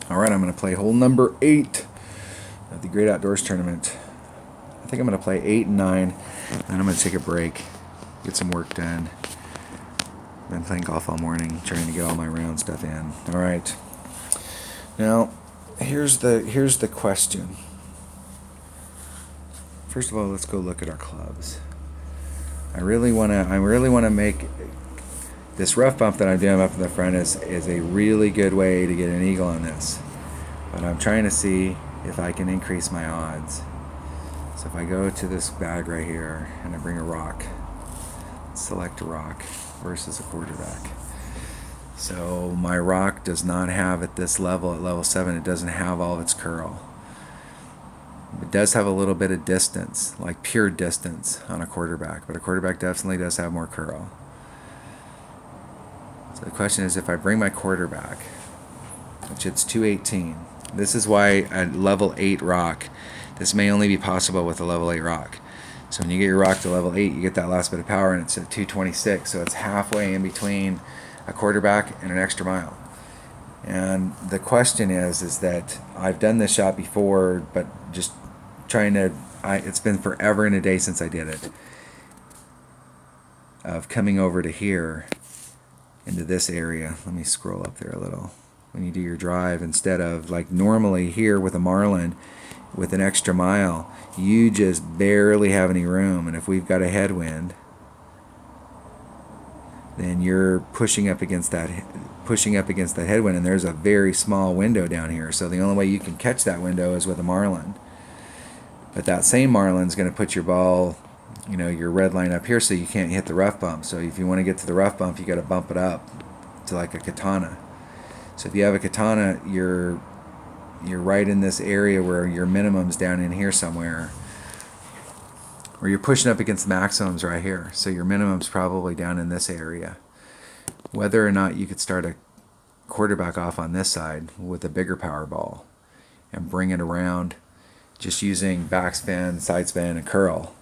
All right, I'm going to play hole number 8 of the Great Outdoors Tournament. I think I'm going to play 8 and 9, and then I'm going to take a break, get some work done. I've been playing golf all morning, trying to get all my round stuff in. All right. Now, here's the question. First of all, let's go look at our clubs. I really want to make this rough bump that I'm doing up in the front is a really good way to get an eagle on this. But I'm trying to see if I can increase my odds. So if I go to this bag right here and I bring a rock, select a rock versus a quarterback. So my rock does not have at this level, at level 7, it doesn't have all of its curl. It does have a little bit of distance, like pure distance on a quarterback, but a quarterback definitely does have more curl. So the question is, if I bring my quarterback, which it's 218, this is why a level 8 rock, this may only be possible with a level 8 rock. So when you get your rock to level 8, you get that last bit of power, and it's at 226, so it's halfway in between a quarterback and an extra mile. And the question is that I've done this shot before, but just trying to, it's been forever and a day since I did it, of coming over to here into this area. Let me scroll up there a little. When you do your drive, instead of like normally here with a Marlin with an extra mile, you just barely have any room, and if we've got a headwind, then you're pushing up against that headwind, and there's a very small window down here, so the only way you can catch that window is with a Marlin. But that same Marlin's going to put your ball, your red line up here, so you can't hit the rough bump. So if you want to get to the rough bump, you got to bump it up to like a katana. So if you have a katana, you're right in this area where your minimum's down in here somewhere, or you're pushing up against the maximums right here. So your minimum's probably down in this area. Whether or not you could start a quarterback off on this side with a bigger power ball and bring it around just using backspin, side spin, and curl.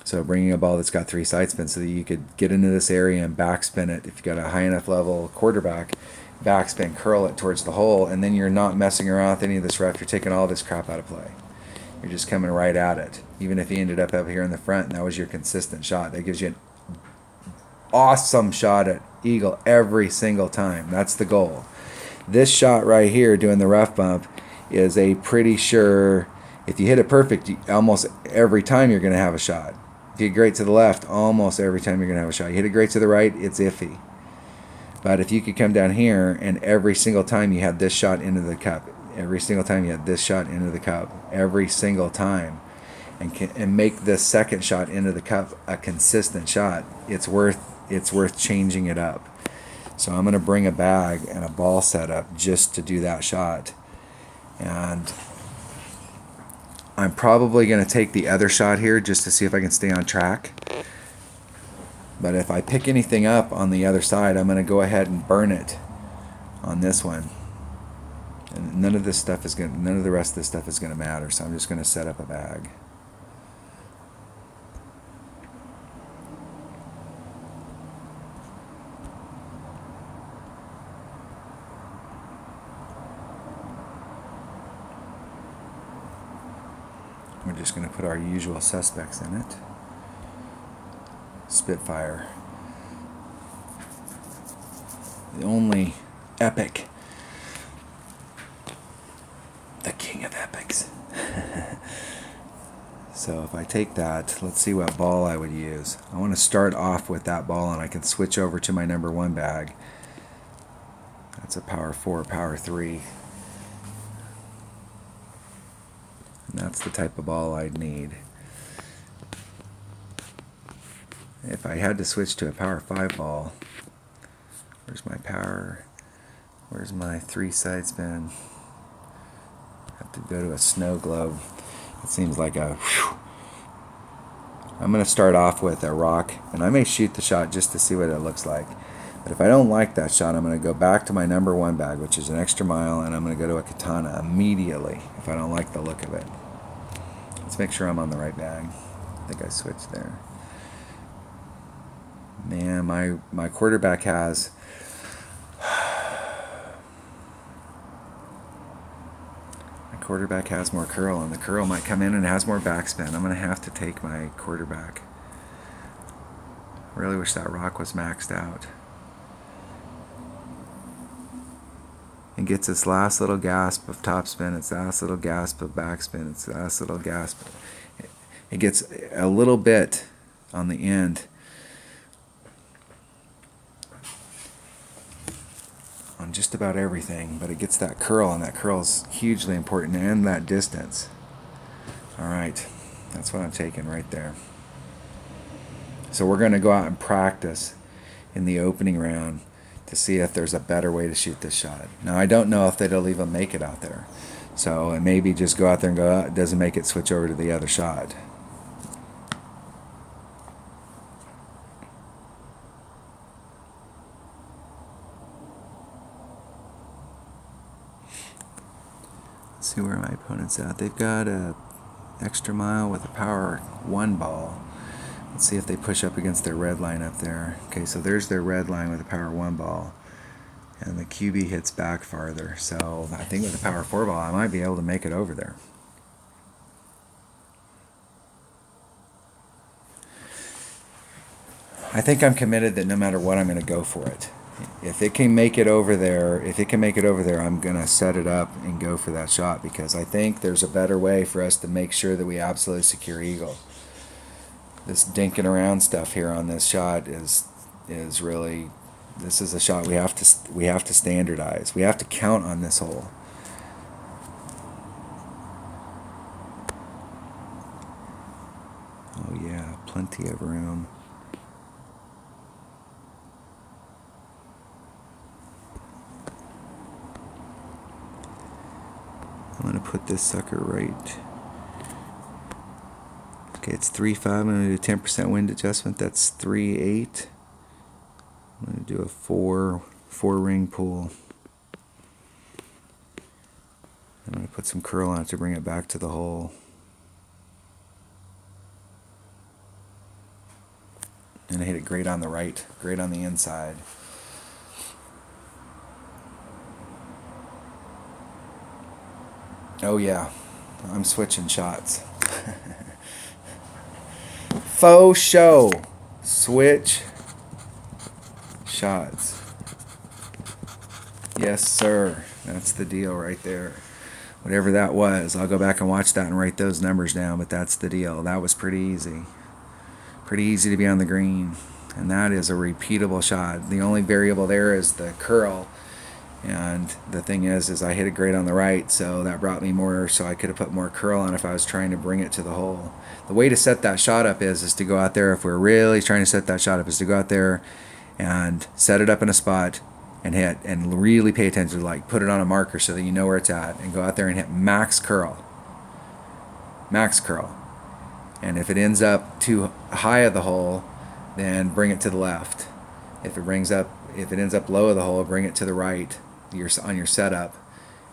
So bringing a ball that's got 3 side spins so that you could get into this area and backspin it. If you've got a high enough level quarterback, backspin, curl it towards the hole, and then you're not messing around with any of this rough. You're taking all this crap out of play. You're just coming right at it. Even if you ended up here in the front and that was your consistent shot, that gives you an awesome shot at eagle every single time. That's the goal. This shot right here doing the rough bump is a pretty sure, if you hit it perfect, almost every time you're going to have a shot. If you hit great to the left, almost every time you're going to have a shot. You hit it great to the right, it's iffy. But if you could come down here and every single time you had this shot into the cup, every single time you had this shot into the cup, every single time, and make this second shot into the cup a consistent shot, it's worth changing it up. So I'm going to bring a bag and a ball setup just to do that shot. And I'm probably going to take the other shot here just to see if I can stay on track. But if I pick anything up on the other side, I'm going to go ahead and burn it on this one. And none of the rest of this stuff is going to matter. So I'm just going to set up a bag. We're just going to put our usual suspects in it. Spitfire. The only epic. The king of epics. So if I take that, let's see what ball I would use. I want to start off with that ball, and I can switch over to my number 1 bag. That's a power 4, power 3. And that's the type of ball I'd need. If I had to switch to a power 5 ball, where's my power? Where's my 3 side spin? Have to go to a snow globe. It seems like a whew. I'm going to start off with a rock, and I may shoot the shot just to see what it looks like. But if I don't like that shot, I'm going to go back to my number 1 bag, which is an extra mile, and I'm going to go to a katana immediately if I don't like the look of it. Let's make sure I'm on the right bag. I think I switched there. Man, my quarterback has Quarterback has more curl, and the curl might come in and has more backspin. I'm going to have to take my quarterback. Really wish that rock was maxed out. And gets its last little gasp of topspin, its last little gasp of backspin, its last little gasp. It gets a little bit on the end on just about everything, but it gets that curl, and that curl is hugely important, and that distance. All right, that's what I'm taking right there. So we're going to go out and practice in the opening round to see if there's a better way to shoot this shot. Now, I don't know if they'll even make it out there. So it maybe just go out there and go out. It doesn't make it, switch over to the other shot. Let's see where my opponent's at. They've got a extra mile with a power 1 ball. Let's see if they push up against their red line up there. Okay, so there's their red line with a power 1 ball. And the QB hits back farther. So I think with a power 4 ball, I might be able to make it over there. I think I'm committed that no matter what, I'm going to go for it. If it can make it over there, I'm going to set it up and go for that shot, because I think there's a better way for us to make sure that we absolutely secure eagle. This dinking around stuff here on this shot is really, this is a shot we have to standardize. We have to count on this hole. Oh yeah, plenty of room. I'm going to put this sucker right. Okay, it's 3.5. I'm going to do a 10% wind adjustment. That's 3.8. I'm going to do a four ring pull. I'm going to put some curl on it to bring it back to the hole. And I hit it great on the right, great on the inside. Oh yeah, I'm switching shots. Faux show. Switch shots. Yes, sir. That's the deal right there. Whatever that was, I'll go back and watch that and write those numbers down, but that's the deal. That was pretty easy. Pretty easy to be on the green. And that is a repeatable shot. The only variable there is the curl. And the thing is I hit it great on the right, so that brought me more, so I could have put more curl on if I was trying to bring it to the hole. The way to set that shot up is to go out there, if we're really trying to set that shot up, is to go out there and set it up in a spot and hit, and really pay attention to, like, put it on a marker so that you know where it's at, and go out there and hit max curl. Max curl. And if it ends up too high of the hole, then bring it to the left. If it ends up low of the hole, bring it to the right on your setup,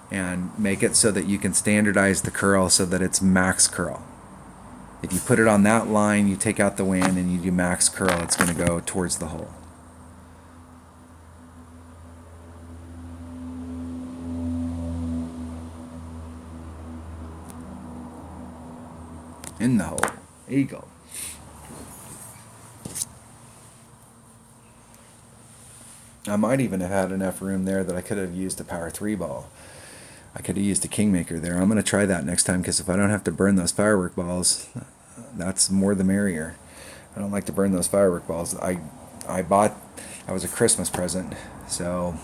and make it so that you can standardize the curl so that it's max curl. If you put it on that line, you take out the wind and you do max curl, it's going to go towards the hole. In the hole. Eagle. I might even have had enough room there that I could have used a power 3 ball. I could have used a Kingmaker there. I'm going to try that next time, because if I don't have to burn those firework balls, that's more the merrier. I don't like to burn those firework balls. I was a Christmas present, so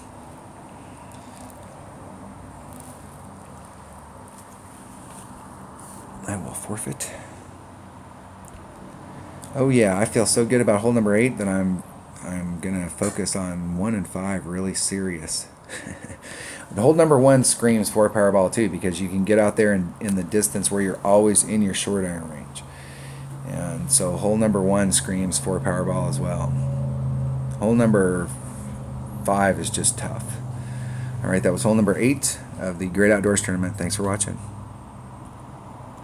I will forfeit. Oh yeah, I feel so good about hole number 8 that I'm gonna focus on 1 and 5 really serious. The hole number 1 screams 4 power ball too, because you can get out there in the distance where you're always in your short iron range. And so hole number 1 screams 4 power ball as well. Hole number 5 is just tough. All right, that was hole number 8 of the Great Outdoors Tournament. Thanks for watching.